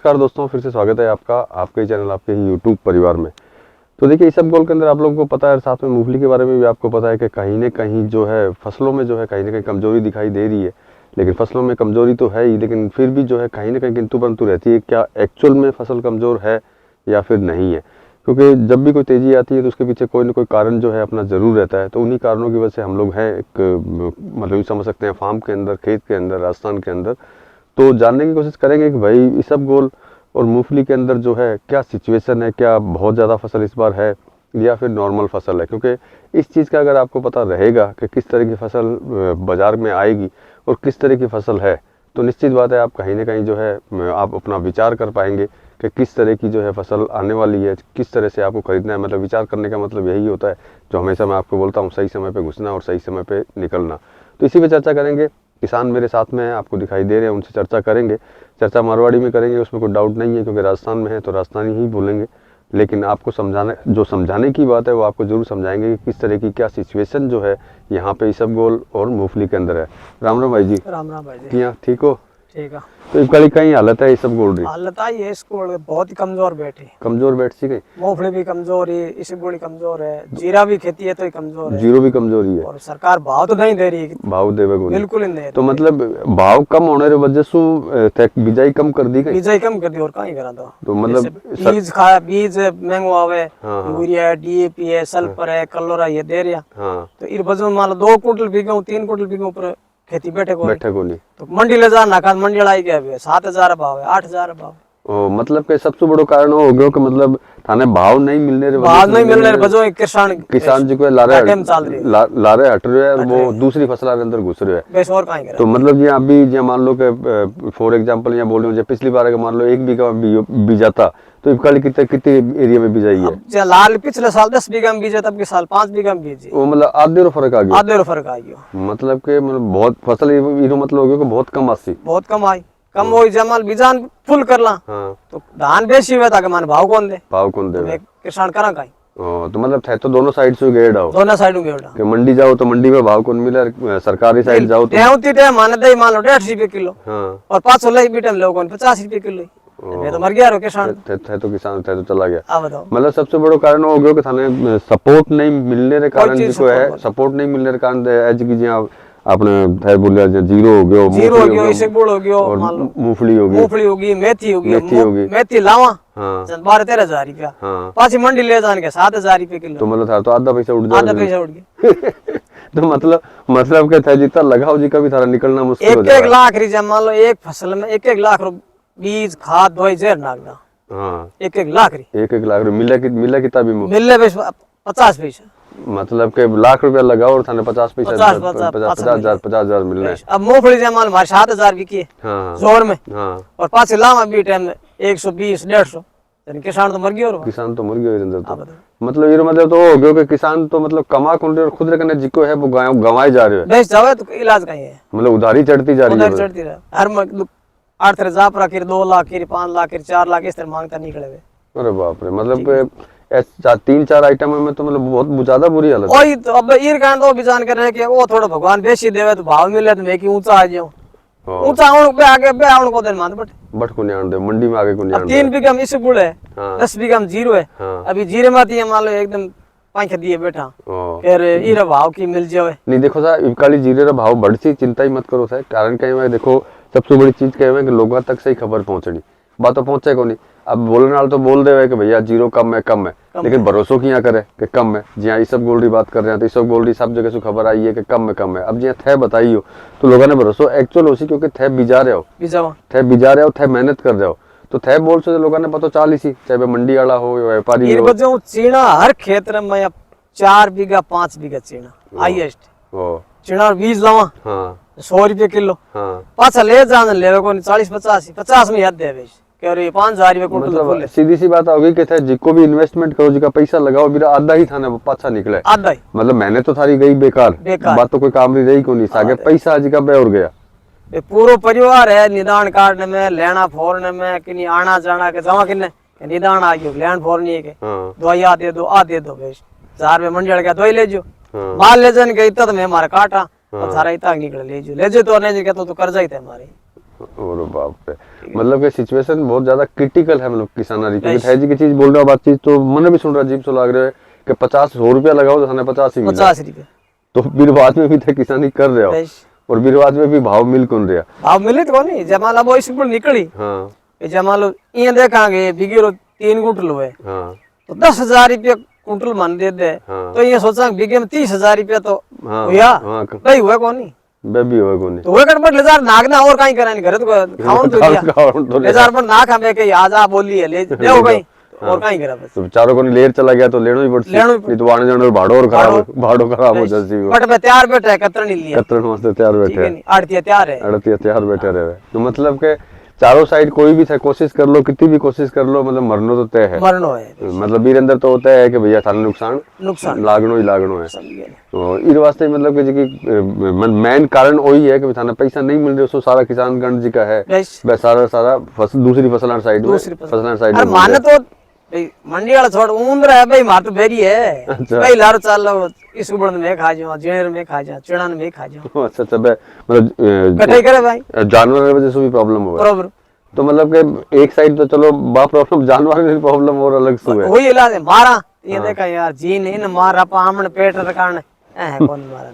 नमस्कार दोस्तों, फिर से स्वागत है आपका आपके चैनल आपके ही यूट्यूब परिवार में। तो देखिए इसबगोल के अंदर आप लोगों को पता है, साथ में मूंगफली के बारे में भी आपको पता है कि कहीं ना कहीं जो है फसलों में जो है कहीं ना कहीं कमजोरी दिखाई दे रही है। लेकिन फसलों में कमजोरी तो है ही, लेकिन फिर भी जो है कहीं ना कहीं किंतु परंतु रहती है। क्या एक्चुअल में फसल कमजोर है या फिर नहीं है? क्योंकि जब भी कोई तेजी आती है तो उसके पीछे कोई ना कोई कारण जो है अपना जरूर रहता है। तो उन्हीं कारणों की वजह से हम लोग हैं एक मतलब समझ सकते हैं फार्म के अंदर, खेत के अंदर, राजस्थान के अंदर। तो जानने की कोशिश करेंगे कि भाई इसबगोल और मूंगफली के अंदर जो है क्या सिचुएशन है, क्या बहुत ज़्यादा फसल इस बार है या फिर नॉर्मल फसल है। क्योंकि इस चीज़ का अगर आपको पता रहेगा कि किस तरह की फसल बाज़ार में आएगी और किस तरह की फसल है, तो निश्चित बात है आप कहीं ना कहीं जो है आप अपना विचार कर पाएंगे कि किस तरह की जो है फसल आने वाली है, किस तरह से आपको खरीदना है। मतलब विचार करने का मतलब यही होता है जो हमेशा मैं आपको बोलता हूँ, सही समय पे घुसना और सही समय पे निकलना। तो इसी पे चर्चा करेंगे। किसान मेरे साथ में हैं, आपको दिखाई दे रहे हैं, उनसे चर्चा करेंगे। चर्चा मारवाड़ी में करेंगे, उसमें कोई डाउट नहीं है, क्योंकि राजस्थान में है तो राजस्थानी ही बोलेंगे। लेकिन आपको समझाने की बात है वो आपको जरूर समझाएंगे कि किस तरह की क्या सिचुएशन जो है यहाँ पे इसबगोल और मूंगफली के अंदर है। राम राम भाई जी। राम राम भाई जी। किया ठीक हो? ठीक है। तो इनका कहीं हालत है इसबगोल री? हालत आई है इसको बहुत ही कमजोर बैठी, कमजोर बैठ सी गई। मूंगफली भी कमजोर है, इसबगोल कमजोर है, जीरा भी खेती है तो ही कमजोर है। जीरो भी कमजोरी है और सरकार भाव तो नहीं दे रही, भाव देवे को बिल्कुल ही नहीं। तो मतलब भाव कम होने री वजह से बिजाई कम कर दी गई। बीजाई कम कर दी और कहीं करा तो मतलब बीज महंगो आवे, यूरिया डीएपी है, सल्फर है, कलोरा ये दे रहा। तो इस वजह मान लो 2 कुंटल बीघा 3 कुंटल बीघा ऊपर खेती बैठे को नहीं। तो मंडी ले जाना का मंडी लाई गया 7,000 भाव है, 8,000 भाव। मतलब के सबसे बड़ो कारण हो गयो कि मतलब थाने भाव नहीं मिलने रे वजह किसान जी को लारे हट रहे है और वो दूसरी फसल के अंदर घुस रहे है। और कहीं तो मतलब ये अभी जो मान लो कि फॉर एग्जांपल यहाँ बोल रहे हो, पिछली बार मान लो 1 बीघा बीजा था तो इबकाली कितने एरिया में बीजाई है? लाल पिछले साल 10 बीघा में बीजा, तब के साल 5 बीघा में बीजी। वो मतलब आधे रो फर्क आ गया। आधे रो फर्क आ गया। मतलब के मतलब बहुत फसल इरो मतलब हो गया कि बहुत कम आसी, बहुत कम आई। कम हो जमाल बीजान फुल करला। तो धान बेची हुआ था कि मान भाव कौन दे किसान करा कहीं। तो मतलब थे तो दोनों साइड से गेड़ आओ, दोनों साइड गेड़ा कि मंडी जाओ तो मंडी में भाव कौन मिले, सरकारी साइड जाओ तो माने दे मान लो 150 रुपए किलो। और 500 लाई बीटम लोगों ने 50 रुपए किलो। मैं तो मर गया रो किसान। थे तो किसान थे तो चला गया। अब बताओ मतलब सबसे बड़ा कारण हो गया कि थाने सपोर्ट नहीं मिलने रे कारण जिसको है, सपोर्ट नहीं मिलने रे कारण एज की जी आपने थे बोलिया जीरो हो गयो, इसबगोल हो गयो, मूंगफली होगी, मेथी होगी, मेथी लावा 12-13 हजार रुपया, पासी मंडी ले जाने के 7,000 रुपए किलो। तो मतलब था तो आधा पैसा उड़ जाए, आधा पैसा उड़ गया। तो मतलब के था जितना लगाओ जी का भी थारा निकलना मुश्किल हो जाएगा। 1 लाख रिजा मान लो एक फसल में 1 लाख बीज खाद दवाई जहर नागना। 1 लाख री 1 लाख मिले कितना भी मिले 50 पैसा। मतलब के लाख रुपया लगाओ और थाने 50 पैसा 50,000 मिलने। अब मूंगफली जमाल हमारे 7,000 बिकी जोर में, और पास लावा भी टाइम 120-150। किसान तो मर गया। किसान तो मर गया। तो मतलब ये मतलब तो हो गयो कि किसान तो मतलब कमा और खुद रखने जिको है वो गंवाए जा रहे हैं। जावे तो इलाज कहीं है, मतलब उधारी चढ़ती जा रही है। चढ़ती रहा हर 8 जा पर 2 लाख 5 लाख 4 लाख इस तरह मांगता निकले। अरे बाप रे, मतलब 3-4 आइटम में तो मतलब बहुत ज्यादा बुरी हालत है। तो अब तो बिजान कर रहे कि वो थोड़ा भगवान बेची देवे तो भाव मिले तो मैं कि ऊंचा आ जाऊं। ऊंचा आउन पे आगे बे आउन को दिन मान बट को नहीं दे मंडी में आगे को नहीं। 3 बीघा में इसबगोल है, 10 बीघा में जीरो है। अभी जीरे में थी मान लो एकदम पांख दिए बैठा फिर इरा भाव की मिल जावे। नहीं देखो सा इबकाली जीरे रा भाव बढ़सी, चिंता ही मत करो सा। कारण कहीं में देखो सबसे बड़ी चीज कहे है कि लोगों तक सही खबर पहुंचनी, बात तो पहुंचे को नहीं। अब बोलने वाले तो बोल दे कि भैया जीरो कम है, लेकिन भरोसा किया करे कि कम है। जी इसबगोल री बात कर रहे हैं तो इसबगोल री सब जगह से खबर आई है कि कम है। अब जी थे बताई हो तो लोगों ने भरोसा एक्चुअल हो सी, क्योंकि थे बिजा रहे हो, थे मेहनत कर रहे हो तो थे बोल से लोगों ने पता चाल ही सी, चाहे मंडी वाला हो या व्यापारी हो। चीना हर क्षेत्र में 4 बीघा 5 बीघा चीना हाईएस्ट चीना बीज लावा 100 रुपये किलो। पाछा ले जाने ले को 40-50 में याद दे 5,000 रुपये कुंटल। मतलब सीधी सी बात होगी कि थे जिको भी इन्वेस्टमेंट करो, जिका पैसा लगाओ मेरा आधा ही थाने पाछा निकले, आधा ही। मतलब मेहनत तो थारी गई बेकार, बात तो कोई काम नहीं रही को नहीं सागे पैसा आज का बे और गया। पूरा परिवार है निदान काटने में, लेना फोरने में, कि आना जाना के जमा किन्ने निदान आ गयो लैंड फोरनी है के दवाई आ दे दो बेश 4 रुपये मंडी का दवाई ले जो माल ले जाने के इतना तो मैं हमारा काटा और सारा इतना निकल ले जो तो नहीं के तो कर्जा ही थे हमारे। और बाप रे, मतलब कि सिचुएशन बहुत ज्यादा क्रिटिकल है, मतलब किसानी क्योंकि है जी की चीज बोल रहे हो, बात चीज तो मन भी सुन रहा, अजीब सो लग रहा है कि 50-100 रुपया लगाओ तो थाने 50 ही मिला, 50 रुपये तो बिरबाद में भी थे किसानी कर रहे हो और बिरबाद में भी भाव मिल कौन रहा, भाव मिले तो नहीं जमा ला वो स्कूल निकली। हाँ जमा लो ये देखांगे बिगेरो 3 कुंटल हुए हाँ तो 10,000 रुपये कुंटल मान दे दे, हाँ तो ये सोचा बिगे में 30,000 रुपया तो हाँ हुआ हाँ नहीं हुआ कौन नहीं बेबी होगा कौन तो वो कट ले जार नागना और कहीं करानी करे तो खाऊं तो दिया ले जार पर ना खावे के आजा बोली है ले जाओ कहीं और कहीं करा बस तो बेचारों को नहीं लेर चला गया तो लेना ही पड़ता, नहीं तो आने जाने भाड़ो और खराब हो जाती, बट मैं तैयार बैठा है कतरा नहीं लिया, कतरन वास्ते तैयार बैठे हैं, आड़तिया तैयार है, अड़तिया तैयार बैठे रहे, तो मतलब के चारों साइड कोई भी कोशिश कर लो, कितनी भी कोशिश कर लो, मतलब मरनो तो तय है, मरनो है, मतलब वीर अंदर तो होता है कि भैया थाने नुकसान लागनो ही लागनो है, तो इस वास्ते मतलब कि जी मेन कारण वही है कि थाने पैसा नहीं मिल रहा, सो सारा किसान गण जी का है सारा दूसरी फसल साइड में माने तो मंडी वाला छोड़ उम्र है भाई मार तो बेरी है, भाई लारो चाल लो इस उबड़ में खा जाओ, जेर में खा जाओ, चिड़ान में खा जाओ, अच्छा मतलब कटाई करे भाई जानवर की वजह से भी प्रॉब्लम हो बराबर, तो मतलब कि एक साइड तो चलो बा प्रॉब्लम जानवर की प्रॉब्लम और अलग से है, वही इलाज है मारा ये देखा यार जीन इन मारा पामण पेट रकान है कौन मारा,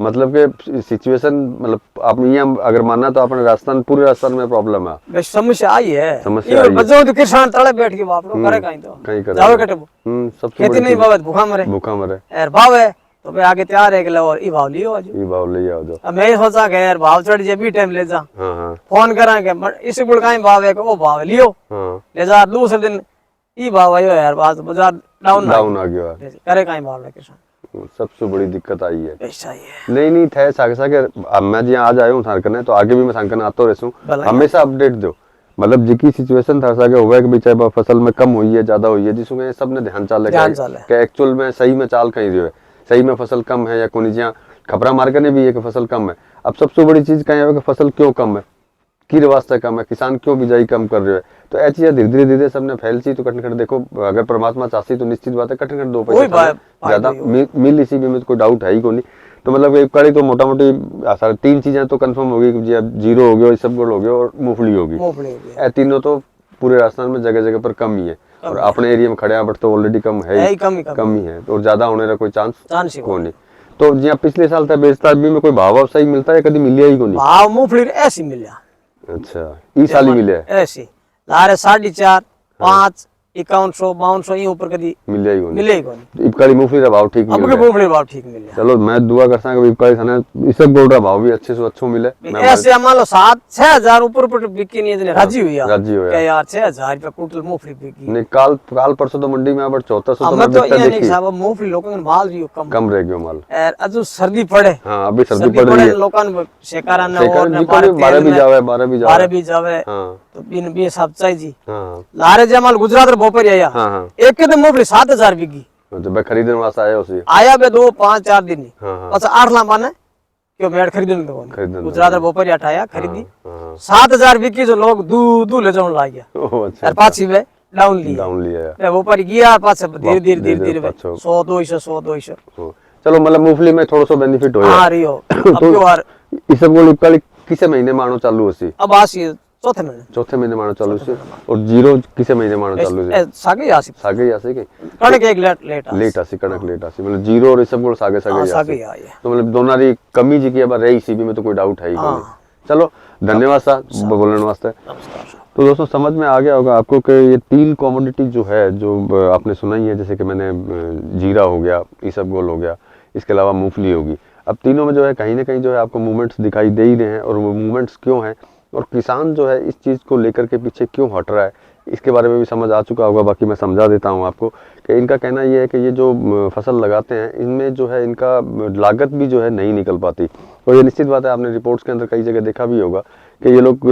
मतलब के सिचुएशन मतलब आप ये अगर मानना तो अपने राजस्थान पूरे राजस्थान में प्रॉब्लम है, बस समस्या आई है, समस्या आई है, बच्चों तो किसान तले बैठ के बाप लो करे कहीं तो कहीं करे जावे कटे सबसे खेती नहीं बाबत भूखा मरे यार भाव है तो भाई आगे तैयार है कि लो ई भाव लियो आज ई भाव ले आओ जो, अब मैं ये सोचा कि यार भाव चढ़ जे भी टाइम ले जा, हां हां फोन करा के इस गुड़ का भाव है कि वो भाव लियो, हां ले जा, दूसरे दिन ई भाव आयो यार बाजार डाउन आ गया करे कहीं भाव ले किसान, सबसे बड़ी दिक्कत आई है, ऐसा ही है नहीं थे सागे अब मैं जी आज आया हूँ थारकने तो आगे भी मैं थारकने आता रहूँ, हमेशा अपडेट दो, मतलब जिकी सिचुएशन था सागे हुआ कि चाहे फसल में कम हुई है ज्यादा हुई है जिसमें सबने ध्यान चाले कि एक्चुअल में सही में चाल कहीं रही है, सही में फसल कम है या कोई जिया खबरा मार्केट भी है कि फसल कम है, अब सबसे बड़ी चीज कहीं है कि फसल क्यों कम है, की वास्ते कम है, किसान क्यों बिजाई कम कर रहे हैं, तो ऐसी चीजें धीरे धीरे सबने फैल सी, तो कठिन देखो अगर परमात्मा चाहती तो निश्चित बात है कठिन 2 पैसे ज्यादा मिल इसी भी में कोई डाउट है ही को नहीं, तो मतलब एक कड़ी तो मोटा मोटी 3 चीजें तो कंफर्म होगी कि जी जीरो हो गया, इसबगोल हो गया और मूंगफली होगी, ये तीनों तो पूरे राजस्थान में जगह जगह पर कम ही है, और अपने एरिया में खड़े बट तो ऑलरेडी कम है ही कम ही है, और ज्यादा होने का कोई चांस को नहीं, तो जी पिछले साल था बेचता भी में कोई भाव सही मिलता है कभी मिलिया ही को नहीं, भाव मूंगफली ऐसी मिला, अच्छा ई साल ही मिले ऐसे लारे 4.5 5 5100 5200 ये ऊपर कभी मिले ही मिले ही कोनी, इबकाली मूंगफली का भाव ठीक मिल रहा है, भाव ठीक मिल रहा, चलो मैं दुआ करता हूं कि इबकाली थाने इस सब बोल रहा भाव भी अच्छे से अच्छो मिले, ऐसे मान लो 7-6 ऊपर बिकी नहीं है, राजी हुई क्या यार 6,000 रुपए कुंटल मूंगफली बिकी नहीं, काल परसों तो मंडी में अब 1400 तो मैं तो ये नहीं साहब मूंगफली लोगों ने माल रियो कम रह गयो माल, यार अजू सर्दी पड़े, हां अभी सर्दी पड़ रही है, लोगों ने शेकारा ने और ने 12 भी जावे हां तो बिन भी सब चाहिए जी, हां लारे जमाल गुजरात रे भोपर आया, हां एक के तो मूंगफली 7,000 बिकी, तो मैं खरीदने वास्ते आया उसी आया बे 2-5-4 दिन ही, हां बस 8 ला माने क्यों मेड़ खरीदने तो गुजरात रे भोपर आया खरीदी 7,000 बिकी, जो लोग दू ले जाने लग गया, अच्छा पाछी वे डाउन लिया मैं भोपर गया पाछे धीरे 100-200 चलो मतलब मूंगफली में थोड़ा सा बेनिफिट होया, हां रियो अब की बार ई सब गोल इबकाली किसे महीने मानो चालू होसी, अब आसी चौथे महीने मानो चालू से, और जीरो किसे महीने मानो चालू से, सागे आसी के कणक एक लेट आसी कणक लेट आसी, मतलब जीरो और सब गोल सागे आए, तो मतलब दोनों री कमी जी की अब रही सी भी में तो कोई डाउट है ही नहीं, चलो धन्यवाद साहब बोलने वास्ते, तो दोस्तों समझ में आ गया होगा आपको कि ये 3 कमोडिटी जो है जो आपने सुना ही है, जैसे कि मैंने जीरा हो गया, इसबगोल हो गया, इसके अलावा मूंगफली होगी, अब तीनों में जो है कहीं ना कहीं जो है आपको मूवमेंट्स दिखाई दे ही रहे हैं, और वो मूवमेंट्स क्यों हैं और किसान जो है इस चीज़ को लेकर के पीछे क्यों हट रहा है, इसके बारे में भी समझ आ चुका होगा, बाकी मैं समझा देता हूँ आपको कि इनका कहना ये है कि ये जो फसल लगाते हैं इनमें जो है इनका लागत भी जो है नहीं निकल पाती, और ये निश्चित बात है, आपने रिपोर्ट्स के अंदर कई जगह देखा भी होगा कि ये लोग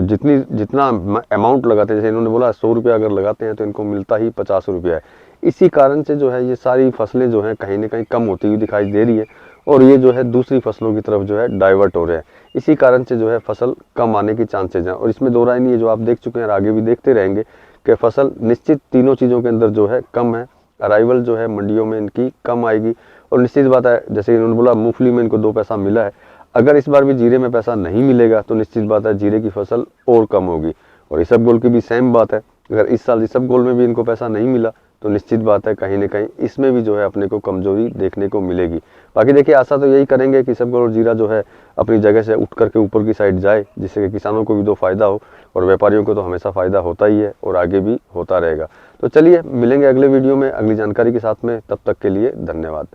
जितना अमाउंट लगाते हैं, जैसे इन्होंने बोला 100 रुपया अगर लगाते हैं तो इनको मिलता ही 50 रुपया है, इसी कारण से जो है ये सारी फसलें जो हैं कहीं ना कहीं कम होती हुई दिखाई दे रही है, और ये जो है दूसरी फसलों की तरफ जो है डाइवर्ट हो रहे हैं, इसी कारण से जो है फसल कम आने की चांसेज हैं, और इसमें दो राय नहीं है, जो आप देख चुके हैं और आगे भी देखते रहेंगे कि फसल निश्चित तीनों चीज़ों के अंदर जो है कम है, अराइवल जो है मंडियों में इनकी कम आएगी, और निश्चित बात है जैसे इन्होंने बोला मूंगफली में इनको 2 पैसा मिला है, अगर इस बार भी जीरे में पैसा नहीं मिलेगा तो निश्चित बात है जीरे की फसल और कम होगी। और इसबगोल की भी सेम बात है, अगर इस साल इसबगोल में भी इनको पैसा नहीं मिला तो निश्चित बात है कहीं ना कहीं इसमें भी जो है अपने को कमजोरी देखने को मिलेगी। बाकी देखिए आशा तो यही करेंगे कि इसबगोल और जीरा जो है अपनी जगह से उठ करके ऊपर की साइड जाए, जिससे कि किसानों को भी दो फायदा हो और व्यापारियों को तो हमेशा फ़ायदा होता ही है और आगे भी होता रहेगा। तो चलिए मिलेंगे अगले वीडियो में अगली जानकारी के साथ में, तब तक के लिए धन्यवाद।